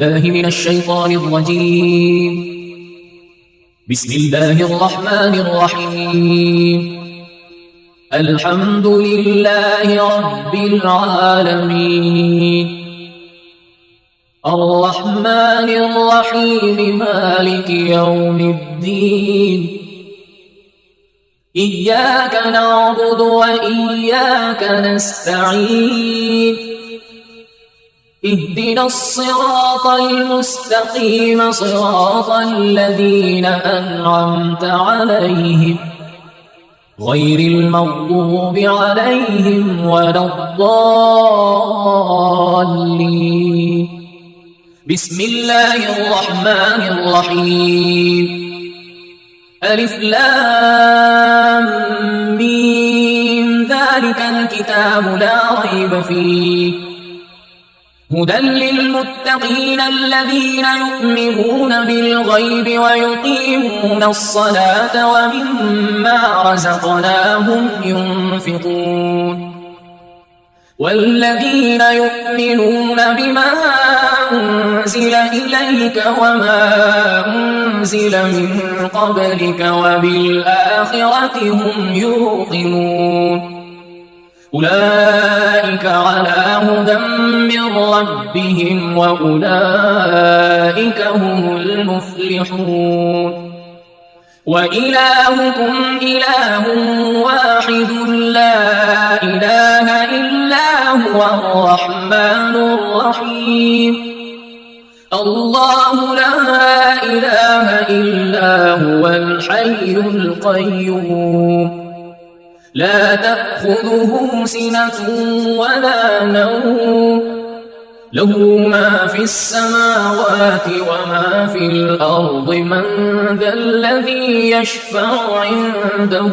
بالله من الشيطان الرجيم. بسم الله الرحمن الرحيم. الحمد لله رب العالمين، الرحمن الرحيم، مالك يوم الدين. إياك نعبد وإياك نستعين. اهدنا الصراط المستقيم، صراط الذين أنعمت عليهم غير المغضوب عليهم ولا الضالين. بسم الله الرحمن الرحيم. ألف لام ميم، ذلك الكتاب لا ريب فيه، هدى للمتقين الذين يؤمنون بالغيب ويقيمون الصلاة ومما رزقناهم ينفقون، والذين يؤمنون بما أنزل إليك وما أنزل من قبلك وبالآخرة هم يوقنون. أولئك على هدى من ربهم وأولئك هم المفلحون. وإلهكم إله واحد لا إله إلا هو الرحمن الرحيم. الله لا إله إلا هو الحي القيوم، لا تأخذه سنة ولا نوم، له ما في السماوات وما في الأرض. من ذا الذي يشفع عنده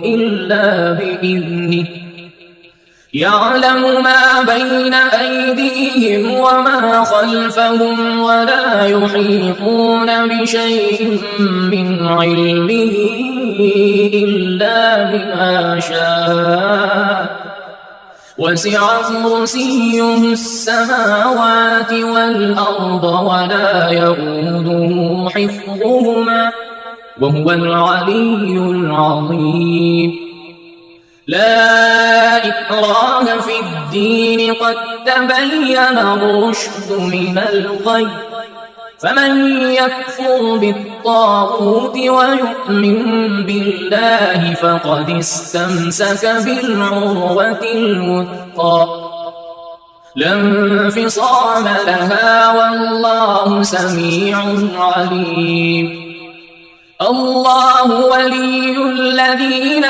إلا بإذنه، يعلم ما بين أيديهم وما خلفهم ولا يحيطون بشيء من علمه إلا بما شاء. وسع كرسيه السماوات والأرض ولا يؤوده حفظهما وهو العلي العظيم. لا إكراه في الدين، قد تبين الرشد من الغي، فمن يكفر بالطاغوت ويؤمن بالله فقد استمسك بالعروة الوثقى، لا انفصام لها، والله سميع عليم. الله ولي الذين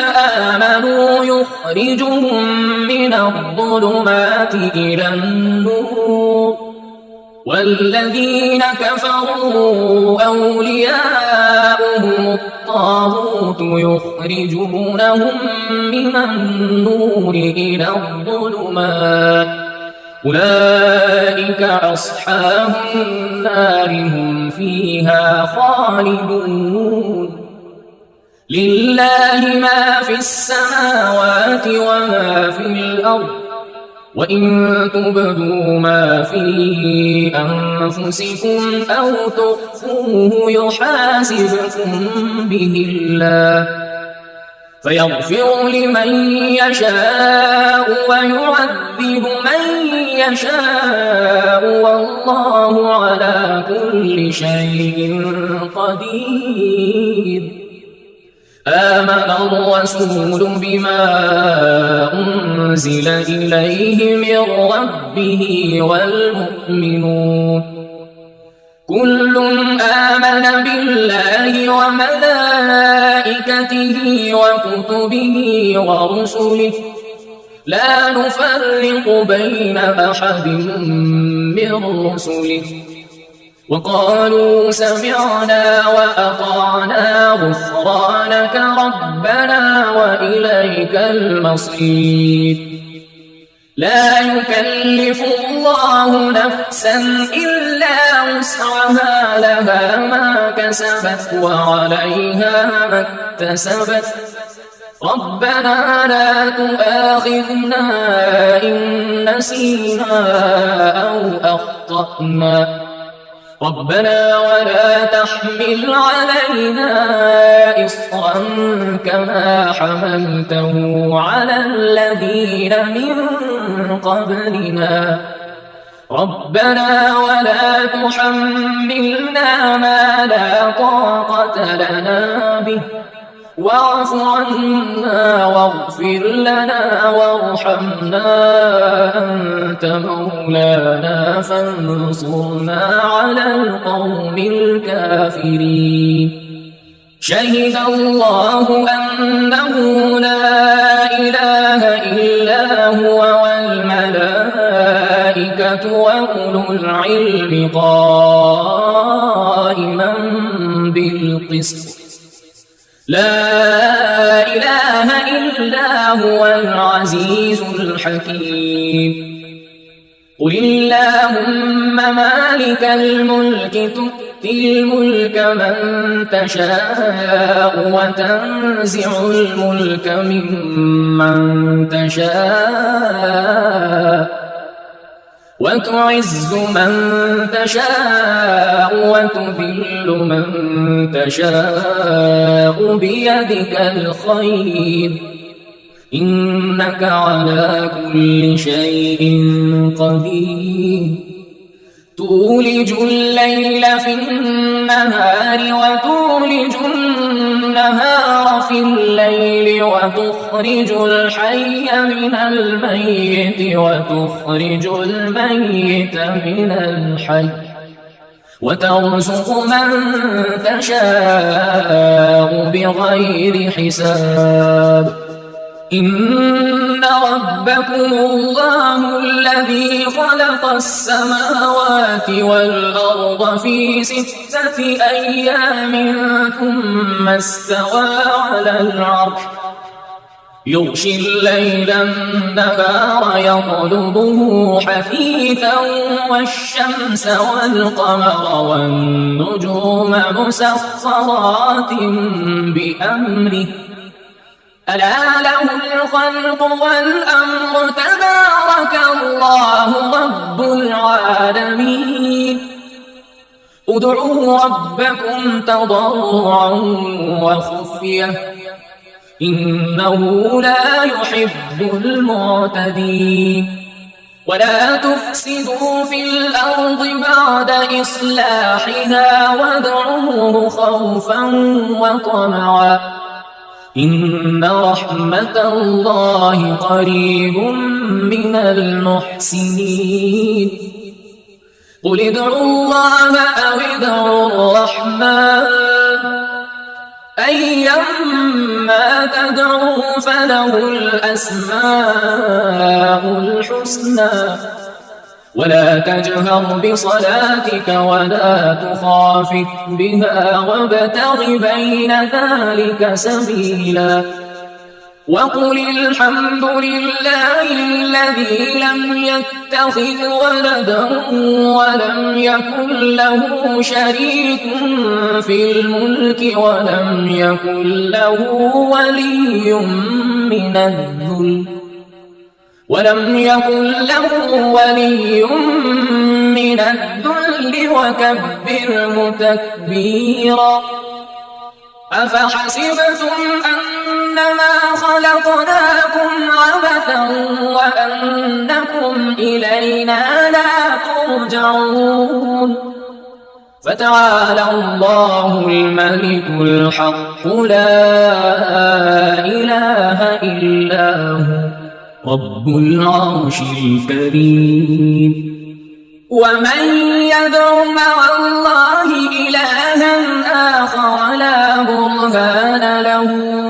آمنوا يخرجهم من الظلمات إلى النور، والذين كفروا أولياؤهم الطاغوت يخرجونهم من النور إلى الظلمات. أولئك أصحاب النار، هم فيها خالدون. لله ما في السماوات وما في الأرض، وإن تبدوا ما في أنفسكم أو تخفوه يحاسبكم به الله، فيغفر لمن يشاء ويعذب من يشاء، والله على كل شيء قدير. آمن الرسول بما أنزل إليه من ربه والمؤمنون كل آمن بالله وملائكته وكتبه ورسله، لا نفرق بين أحد من رسله، وقالوا سمعنا وأطعنا غفرانك ربنا وإليك المصير. لا يكلف الله نفسا إلا وسعها، لها ما كسبت وعليها ما اكتسبت، ربنا لا تؤاخذنا إن نسينا أو أخطأنا ربنا ولا تحمل علينا إصرا كما حملته على الذين من قبلنا ربنا ولا تحملنا ما لا طاقة لنا به واعف عنا واغفر لنا وارحمنا أنت مولانا فانصرنا على القوم الكافرين شهد الله أنه لا إله إلا هو والملائكة وأولو العلم قائما بالقسط لا إله إلا هو العزيز الحكيم قل اللهم مالك الملك تؤتي الملك من تشاء وتنزع الملك ممن تشاء وتعز من تشاء وتذل من تشاء بيدك الخير إنك على كل شيء قدير تولج الليل في النهار وتولج النهار في الليل وتخرج الحي من الميت وتخرج الميت من الحي وترزق من تشاء بغير حساب إن ربكم الله الذي خلق السماوات والأرض في 6 أيام ثم استوى على العرش يغشي الليل النهار يطلبه حثيثا والشمس والقمر والنجوم مسخرات بأمره ألا له الخلق والأمر تبارك الله رب العالمين ادعوا ربكم تضرعا وخفية إنه لا يحب المعتدين ولا تفسدوا في الأرض بعد إصلاحها وادعوه خوفا وطمعا إن رحمة الله قريب من المحسنين قل ادعوا الله أو ادعوا الرحمن أيما تدعوا فله الأسماء الحسنى ولا تجهر بصلاتك ولا تخافت بها وابتغ بين ذلك سبيلا وقل الحمد لله الذي لم يتخذ ولدا ولم يكن له شريك في الملك ولم يكن له ولي من الذل وكبره تكبيرا أفحسبتم أنما خلقناكم عبثا وأنكم إلينا لا ترجعون فتعالى الله الملك الحق لا إله إلا هو رب العرش الكريم ومن يدع مع الله إلها آخر لا برهان له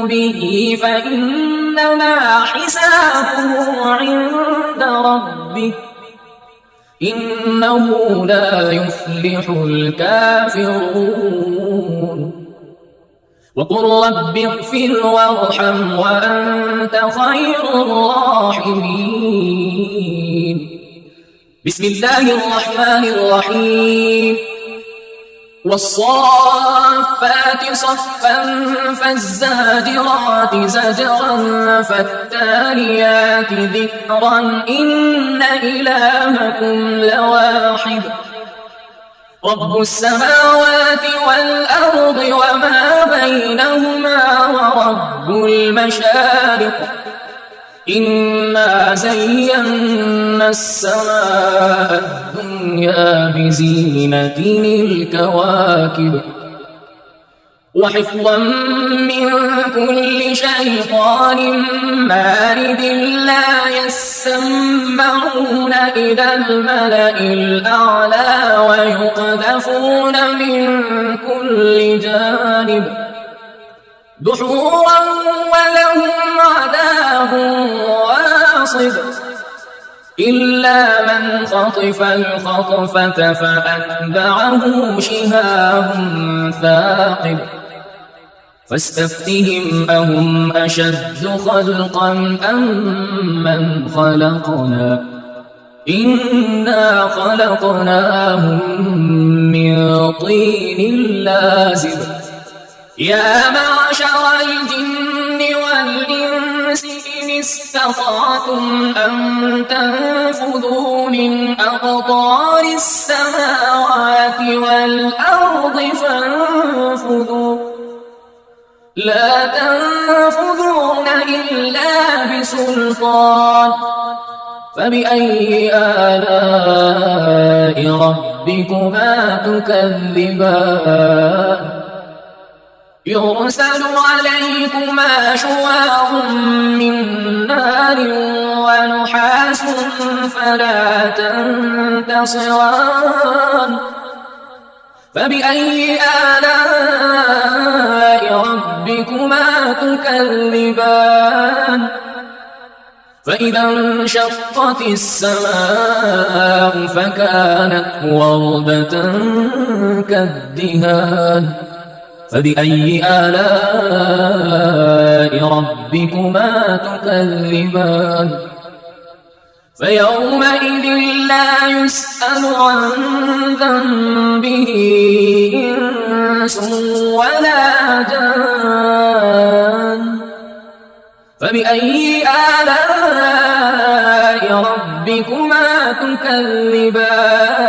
به فإنما حسابه عند ربه إنه لا يفلح الكافرون وقل رب اغفر وارحم وأنت خير الراحمين بسم الله الرحمن الرحيم والصافات صفا فالزاجرات زجرا فالتاليات ذكرا إن إلهكم لواحد رب السماوات والأرض وما بينهما ورب المشارق إنا زينا السماء الدنيا بزينة الكواكب وحفظا من كل شيطان مارد لا يسمعون إلى الملأ الأعلى ويقذفون من كل جانب دحورا ولهم عذاب واصب إلا من خطف الخطفة فأتبعه شهاب ثاقب فاستفتهم أهم أشد خلقا أم من خلقنا إنا خلقناهم من طين لازب يا معشر الجن والإنس إن استطعتم أن تنفذوا من أقطار السماوات والأرض فانفذوا لا تنفذون إلا بسلطان فبأي آلاء ربكما تكذبان يرسل عليكما شواظ من نار ونحاس فلا تنتصران فبأي آلاء ربكما تكذبان فإذا انشقت السماء فكانت وردة كالدهان فبأي آلاء ربكما تكذبان فيومئذ لا يسأل عن ذنبه إنس ولا جان فبأي آلاء ربكما تكذبان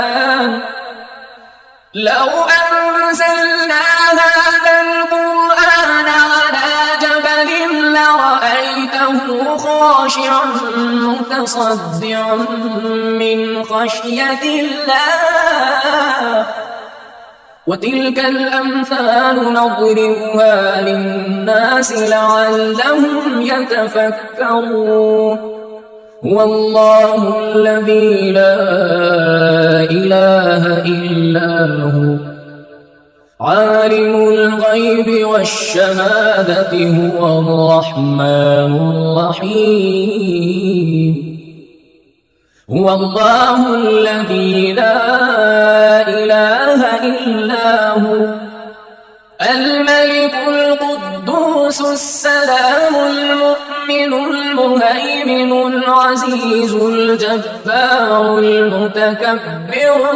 لو أنزلنا هذا القرآن على جبل لرأيته خاشعا متصدعا من خشية الله وتلك الأمثال نضربها للناس لعلهم يتفكرون هو الله الذي لا إله إلا هو عالم الغيب والشهادة هو الرحمن الرحيم هو الله الذي لا إله إلا هو الملك القدوس السلام المؤمن المهيمن العزيز الجبار المتكبر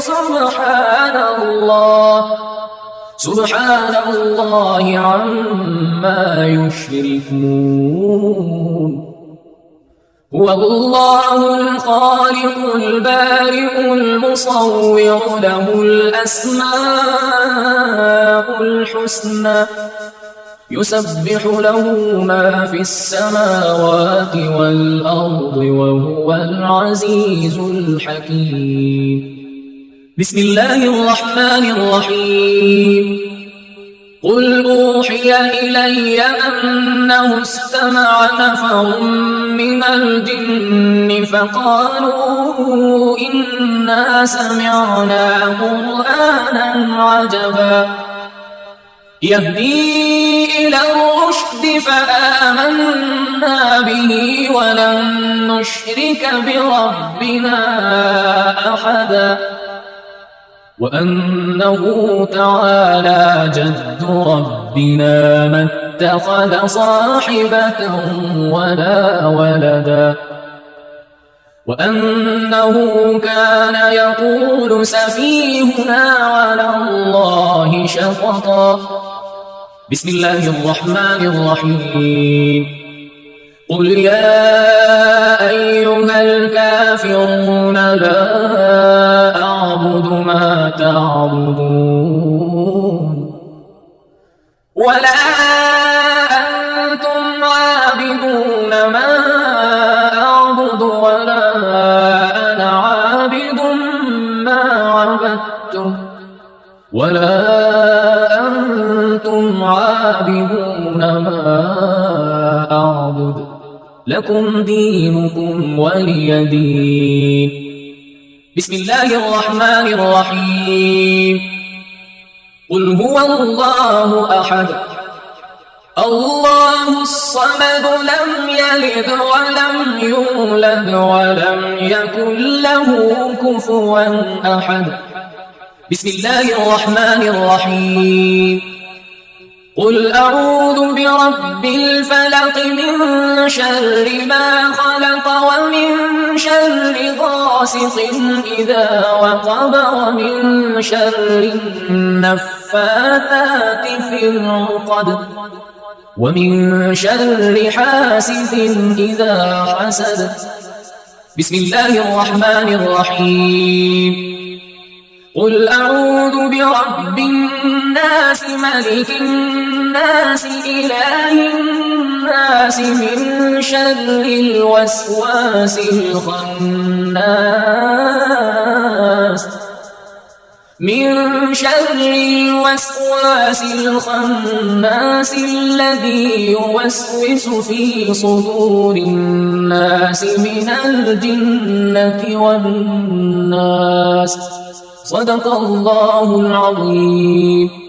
سبحان الله عما يشركون هو الله الخالق البارئ المصور له الأسماء الحسنى يسبح له ما في السماوات والأرض وهو العزيز الحكيم بسم الله الرحمن الرحيم قل أوحي إلي أنه استمع نفر من الجن فقالوا إنا سمعنا قرآنا عجبا يهدي إلى الرشد فآمنا به ولن نشرك بربنا أحدا وأنه تعالى جد ربنا ما اتخذ صاحبة ولا ولدا وأنه كان يقول سفيهنا على الله شططا. بسم الله الرحمن الرحيم. قل يا أيها الكافرون لا أعبد ما تعبدون ولا أنتم عابدون ما أعبد ولا أنا عابد ما عبدتم ولا أنتم عابدون ما أعبد لكم دينكم ولي دين. بسم الله الرحمن الرحيم. قل هو الله أحد الله الصمد لم يلد ولم يولد ولم يكن له كفوا أحد. بسم الله الرحمن الرحيم. قل أعوذ برب الفلق من شر ما خلق ومن شر غاسق إذا وقب ومن شر النفاثات في العقد ومن شر حاسد إذا حسد. بسم الله الرحمن الرحيم. قل أعوذ برب الناس ملك الناس إله الناس من شر الوسواس الخناس الذي يوسوس في صدور الناس من الجنة والناس. صدق الله العظيم.